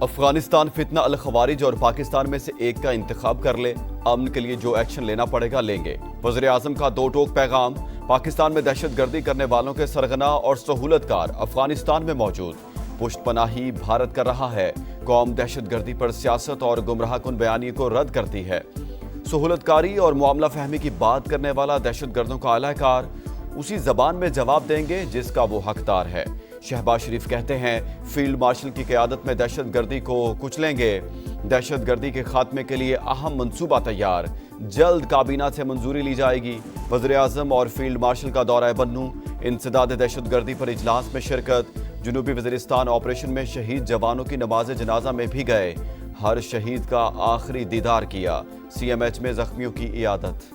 افغانستان فتنہ الخوارج اور پاکستان میں سے ایک کا انتخاب کر لے، امن کے لیے جو ایکشن لینا پڑے گا لیں گے۔ وزیر اعظم کا دو ٹوک پیغام۔ پاکستان میں دہشت گردی کرنے والوں کے سرغنہ اور سہولت کار افغانستان میں موجود۔ پشت پناہی بھارت کر رہا ہے، قوم دہشت گردی پر سیاست اور گمراہ کن بیانیے کو رد کرتی ہے۔ سہولت کاری اور معاملہ فہمی کی بات کرنے والا دہشت گردوں کا اعلی کار اسی زبان میں جواب دیں گے جس کا وہ حقدار ہے۔ شہباز شریف کہتے ہیں فیلڈ مارشل کی قیادت میں دہشت گردی کو کچلیں گے۔ دہشت گردی کے خاتمے کے لیے اہم منصوبہ تیار، جلد کابینہ سے منظوری لی جائے گی۔ وزیر اعظم اور فیلڈ مارشل کا دورہ بنوں، انسداد دہشت گردی پر اجلاس میں شرکت۔ جنوبی وزیرستان آپریشن میں شہید جوانوں کی نماز جنازہ میں بھی گئے، ہر شہید کا آخری دیدار کیا۔ سی ایم ایچ میں زخمیوں کی عیادت۔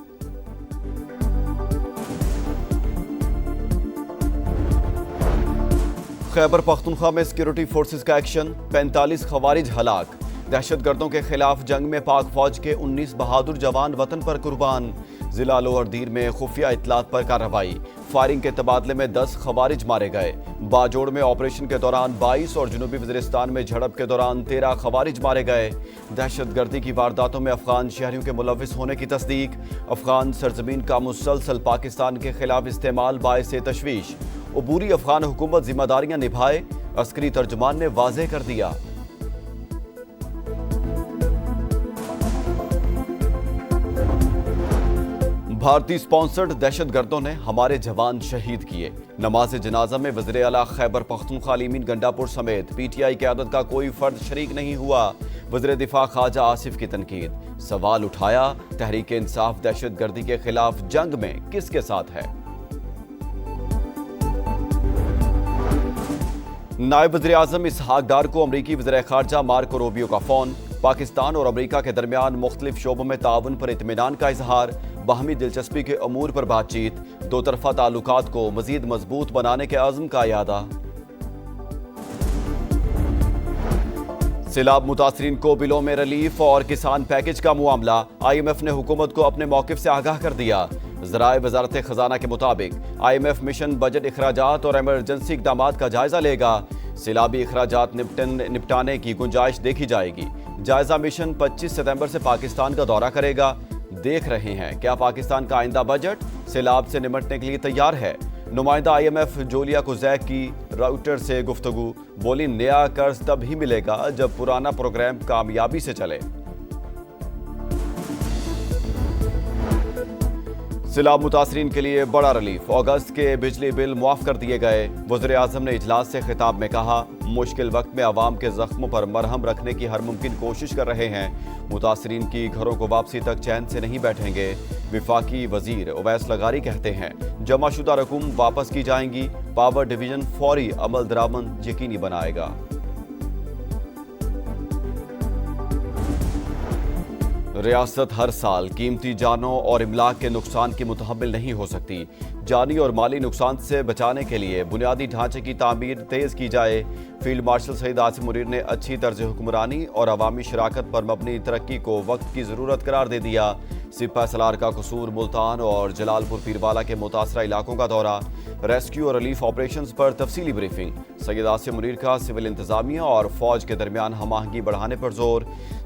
خیبر پختونخوا میں سیکورٹی فورسز کا ایکشن، 45 خوارج ہلاک۔ دہشت گردوں کے خلاف جنگ میں پاک فوج کے 19 بہادر جوان وطن پر قربان۔ ضلع لوور دیر میں خفیہ اطلاعات پر کارروائی، فائرنگ کے تبادلے میں 10 خوارج مارے گئے۔ باجوڑ میں آپریشن کے دوران 22 اور جنوبی وزیرستان میں جھڑپ کے دوران 13 خوارج مارے گئے۔ دہشت گردی کی وارداتوں میں افغان شہریوں کے ملوث ہونے کی تصدیق۔ افغان سرزمین کا مسلسل پاکستان کے خلاف استعمال باعث تشویش۔ عبوری افغان حکومت ذمہ داریاں نبھائے، عسکری ترجمان نے واضح کر دیا۔ بھارتی سپانسرڈ دہشت گردوں نے ہمارے جوان شہید کیے۔ نماز جنازہ میں وزیر اعلیٰ خیبر پختونخوا علیمین گنڈا پور سمیت پی ٹی آئی قیادت کا کوئی فرد شریک نہیں ہوا۔ وزیر دفاع خواجہ آصف کی تنقید، سوال اٹھایا تحریک انصاف دہشت گردی کے خلاف جنگ میں کس کے ساتھ ہے؟ نائب وزیر اعظم اسحاق ڈار کو امریکی وزیر خارجہ مارکو روبیو کا فون۔ پاکستان اور امریکہ کے درمیان مختلف شعبوں میں تعاون پر اطمینان کا اظہار، باہمی دلچسپی کے امور پر بات چیت، دو طرفہ تعلقات کو مزید مضبوط بنانے کے عزم کا اعادہ۔ سیلاب متاثرین کو بلوں میں ریلیف اور کسان پیکج کا معاملہ، آئی ایم ایف نے حکومت کو اپنے موقف سے آگاہ کر دیا۔ ذرائع وزارت خزانہ کے مطابق I M F mission budget اخراجات اور ایمرجنسی اقدامات کا جائزہ لے گا۔ سیلابی اخراجات نپٹانے کی گنجائش دیکھی جائے گی۔ جائزہ مشن 25 ستمبر سے پاکستان کا دورہ کرے گا۔ دیکھ رہے ہیں کیا پاکستان کا آئندہ بجٹ سیلاب سے نمٹنے کے لیے تیار ہے؟ نمائندہ آئی ایم ایف جولیا کوزیک کی راؤٹر سے گفتگو، بولی نیا قرض تب ہی ملے گا جب پرانا پروگرام کامیابی سے چلے۔ سیلاب متاثرین کے لیے بڑا ریلیف، اگست کے بجلی بل معاف کر دیے گئے۔ وزیر اعظم نے اجلاس سے خطاب میں کہا مشکل وقت میں عوام کے زخموں پر مرہم رکھنے کی ہر ممکن کوشش کر رہے ہیں، متاثرین کی گھروں کو واپسی تک چین سے نہیں بیٹھیں گے۔ وفاقی وزیر اویس لغاری کہتے ہیں جمع شدہ رقوم واپس کی جائیں گی، پاور ڈویژن فوری عمل درآمد یقینی بنائے گا۔ ریاست ہر سال قیمتی جانوں اور املاک کے نقصان کی متحمل نہیں ہو سکتی۔ جانی اور مالی نقصان سے بچانے کے لیے بنیادی ڈھانچے کی تعمیر تیز کی جائے۔ فیلڈ مارشل سعید عاصم منیر نے اچھی طرز حکمرانی اور عوامی شراکت پر مبنی ترقی کو وقت کی ضرورت قرار دے دیا۔ سپہ سالار کا قصور، ملتان اور جلال پور پیروالا کے متاثرہ علاقوں کا دورہ، ریسکیو اور ریلیف آپریشنز پر تفصیلی بریفنگ۔ سید عاصم منیر کا سول انتظامیہ اور فوج کے درمیان ہم آہنگی بڑھانے پر زور۔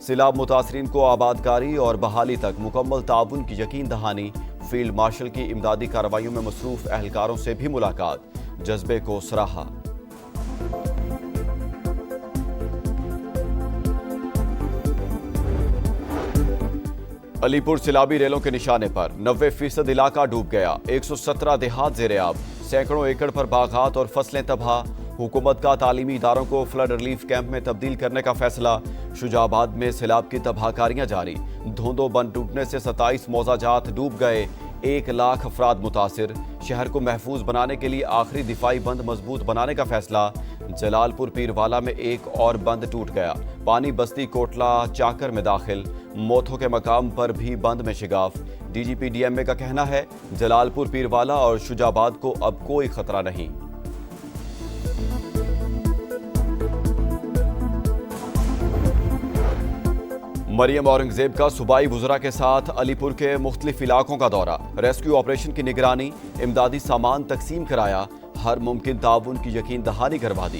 سیلاب متاثرین کو آبادکاری اور بحالی تک مکمل تعاون کی یقین دہانی۔ فیلڈ مارشل کی امدادی کارروائیوں میں مصروف اہلکاروں سے بھی ملاقات، جذبے کو سراہا۔ علی پور سیلابی ریلوں کے نشانے پر 90% علاقہ ڈوب گیا، 117 دیہات زیر آب، سینکڑوں ایکڑ پر باغات اور فصلیں تباہ۔ حکومت کا تعلیمی اداروں کو فلڈ ریلیف کیمپ میں تبدیل کرنے کا فیصلہ۔ شجاع آباد میں سیلاب کی تباہ کاریاں جاری، دھوندوں بند ٹوٹنے سے 27 موضع جات ڈوب گئے، 1 لاکھ افراد متاثر۔ شہر کو محفوظ بنانے کے لیے آخری دفاعی بند مضبوط بنانے کا فیصلہ۔ جلال پور پیروالا میں ایک اور بند ٹوٹ گیا، پانی بستی کوٹلہ چاکر میں داخل، موتھوں کے مقام پر بھی بند میں شگاف۔ D G P D M A کا کہنا ہے جلال پور پیروالا اور شجاع آباد کو اب کوئی خطرہ نہیں۔ مریم اورنگزیب کا صوبائی وزراء کے ساتھ علی پور کے مختلف علاقوں کا دورہ، ریسکیو آپریشن کی نگرانی، امدادی سامان تقسیم کرایا، ہر ممکن تعاون کی یقین دہانی کروا دی۔